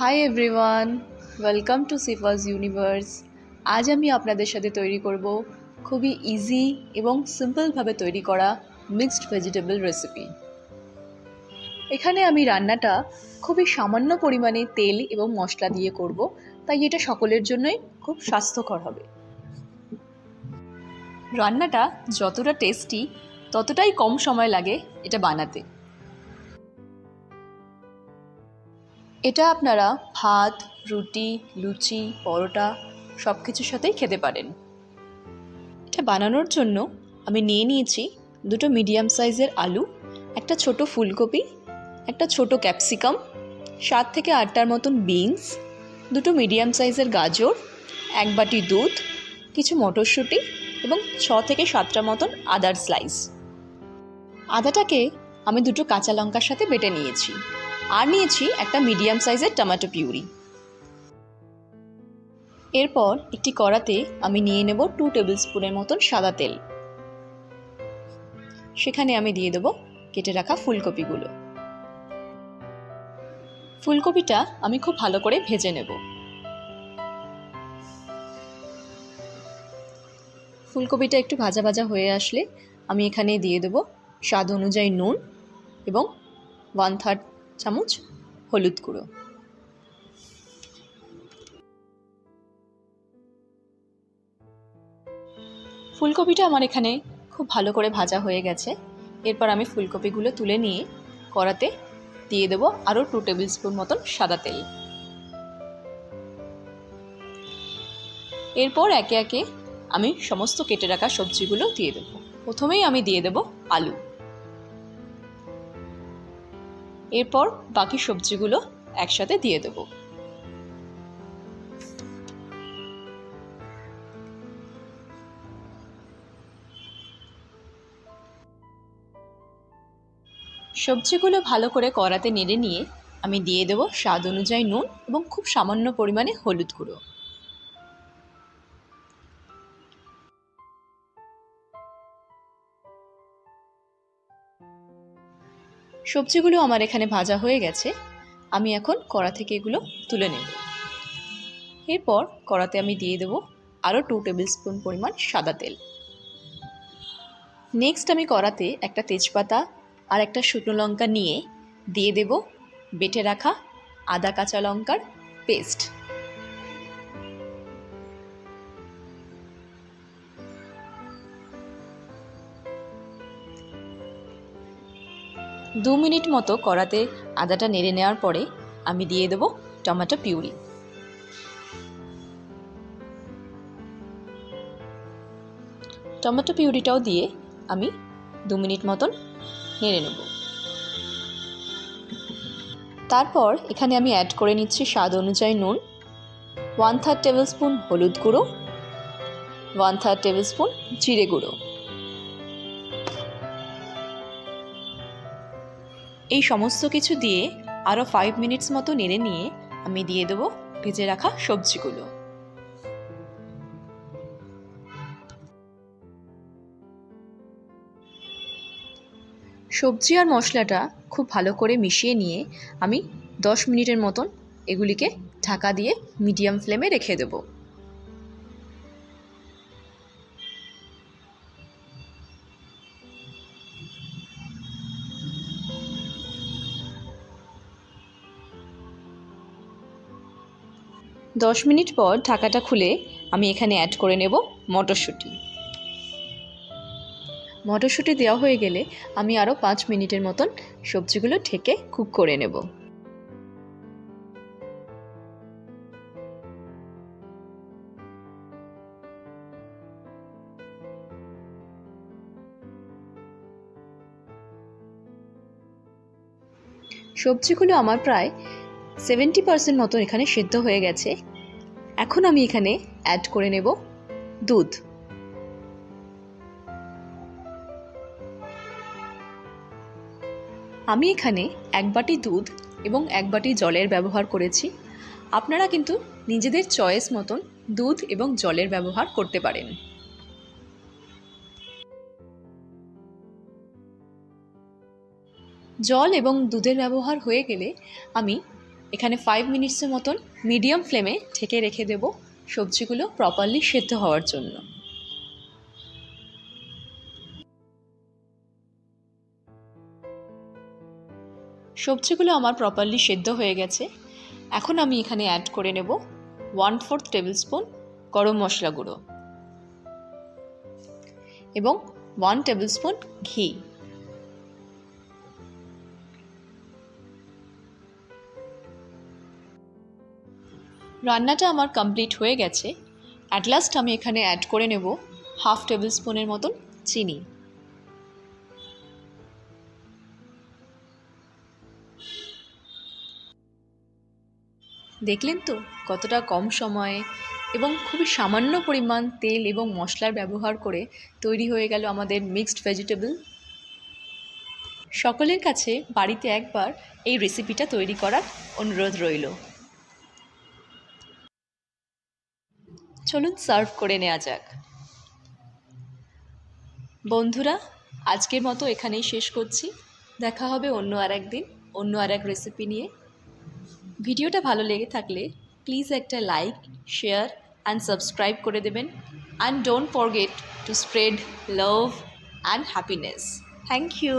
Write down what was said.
High everyone, welcome to সিফাস universe. আজ আমি আপনাদের সাথে তৈরি করব খুবই ইজি এবং সিম্পলভাবে তৈরি করা মিক্সড ভেজিটেবল রেসিপি। এখানে আমি রান্নাটা খুবই সামান্য পরিমাণে তেল এবং মশলা দিয়ে করব, তাই এটা সকলের জন্যই খুব স্বাস্থ্যকর হবে। রান্নাটা যতটা টেস্টি ততটাই কম সময় লাগে এটা বানাতে। এটা আপনারা ভাত, রুটি, লুচি, পরোটা সব কিছুর সাথেই খেতে পারেন। এটা বানানোর জন্য আমি নিয়ে নিয়েছি দুটো মিডিয়াম সাইজের আলু, একটা ছোট ফুলকপি, একটা ছোট ক্যাপসিকাম, 7 থেকে 8টার মতন বিনস, দুটো মিডিয়াম সাইজের গাজর, এক বাটি দুধ, কিছু মটরশুঁটি এবং 6 থেকে 7টা মতন আদার স্লাইস। আদাটাকে আমি দুটো কাঁচা লঙ্কার সাথে বেটে নিয়েছি, আর নিয়েছি একটা মিডিয়াম সাইজের টমেটো পিউরি। এরপর একটি কড়াতে আমি নিয়ে নেব 2 টেবিল স্পুনের মতন সাদা তেল। সেখানে আমি দিয়ে দেব কেটে রাখা ফুলকপিগুলো। ফুলকপিটা আমি খুব ভালো করে ভেজে নেব। ফুলকপিটা একটু ভাজা ভাজা হয়ে আসলে আমি এখানে দিয়ে দেব স্বাদ অনুযায়ী নুন এবং 1/3 চামচ হলুদ গুঁড়ো। ফুলকপিটা আমার এখানে খুব ভালো করে ভাজা হয়ে গেছে। এরপর আমি ফুলকপিগুলো তুলে নিয়ে কড়াতে দিয়ে দেব আরও 2 টেবিল স্পুন মতন সাদা তেল। এরপর একে একে আমি সমস্ত কেটে রাখা সবজিগুলো দিয়ে দেব। প্রথমেই আমি দিয়ে দেব আলু। এরপর বাকি সবজিগুলো একসাথে দিয়ে দেব। সবজিগুলো ভালো করে কড়াতে নেড়ে নিয়ে আমি দিয়ে দেব স্বাদ অনুযায়ী নুন এবং খুব সামান্য পরিমাণে হলুদ গুঁড়ো। সবজিগুলো আমার এখানে ভাজা হয়ে গেছে। আমি এখন কড়া থেকে এগুলো তুলে নেব। এরপর কড়াতে আমি দিয়ে দেব আরও 2 টেবিল স্পুন পরিমাণ সাদা তেল। নেক্সট আমি কড়াতে একটা তেজপাতা আর একটা শুকনো লঙ্কা নিয়ে দিয়ে দেব বেটে রাখা আদা কাঁচা লঙ্কার পেস্ট। দু মিনিট মতো কড়াতে আদাটা নেড়ে নেওয়ার পরে আমি দিয়ে দেব টমেটো পিউরি। টমেটো পিউরিটাও দিয়ে আমি 2 মিনিট মতন নেড়ে নেব। তারপর এখানে আমি অ্যাড করে নিচ্ছি স্বাদ অনুযায়ী নুন, 1/3 টেবিল স্পুন হলুদ গুঁড়ো, 1/3 টেবিল স্পুন জিরে গুঁড়ো। এই সমস্ত কিছু দিয়ে আরও 5 মিনিটস মতো নেড়ে নিয়ে আমি দিয়ে দেবো ভেজে রাখা সবজিগুলো। সবজি আর মশলাটা খুব ভালো করে মিশিয়ে নিয়ে আমি 10 মিনিটের মতন এগুলিকে ঢাকা দিয়ে মিডিয়াম ফ্লেমে রেখে দেব। দশ মিনিট পর ঢাকাটা খুলে আমি এখানে অ্যাড করে নেব মটরশুঁটি। মটরশুঁটি দেওয়া হয়ে গেলে আমি আরও 5 মিনিটের মতন সবজিগুলো ঢেকে কুক করে নেব। সবজিগুলো আমার প্রায় 70% মতো এখানে সেদ্ধ হয়ে গেছে। এখন আমি এখানে অ্যাড করে নেব দুধ। আমি এখানে 1 বাটি দুধ এবং 1 বাটি জলের ব্যবহার করেছি। আপনারা কিন্তু নিজেদের চয়েস মতন দুধ এবং জলের ব্যবহার করতে পারেন। জল এবং দুধের ব্যবহার হয়ে গেলে আমি এখানে 5 মিনিটসের মতন মিডিয়াম ফ্লেমে ঢেকে রেখে দেব সবজিগুলো প্রপারলি সেদ্ধ হওয়ার জন্য। সবজিগুলো আমার প্রপারলি সেদ্ধ হয়ে গেছে। এখন আমি এখানে অ্যাড করে নেব 1/4 টেবিল স্পুন গরম মশলা গুঁড়ো এবং 1 টেবিল স্পুন ঘি। রান্নাটা আমার কমপ্লিট হয়ে গেছে। অ্যাট লাস্ট আমি এখানে অ্যাড করে নেব 1/2 টেবিল স্পুনের মতন চিনি। দেখলেন তো কতটা কম সময়ে এবং খুবই সামান্য পরিমাণ তেল এবং মশলার ব্যবহার করে তৈরি হয়ে গেল আমাদের মিক্সড ভেজিটেবল। সকলের কাছে বাড়িতে একবার এই রেসিপিটা তৈরি করার অনুরোধ রইল। চলুন সার্ভ করে নেওয়া যাক। বন্ধুরা, আজকের মতো এখানেই শেষ করছি। দেখা হবে অন্য আর একদিন অন্য আর এক রেসিপি নিয়ে। ভিডিওটা ভালো লেগে থাকলে প্লিজ একটা লাইক, শেয়ার অ্যান্ড সাবস্ক্রাইব করে দেবেন। And don't forget to spread love and happiness. Thank you.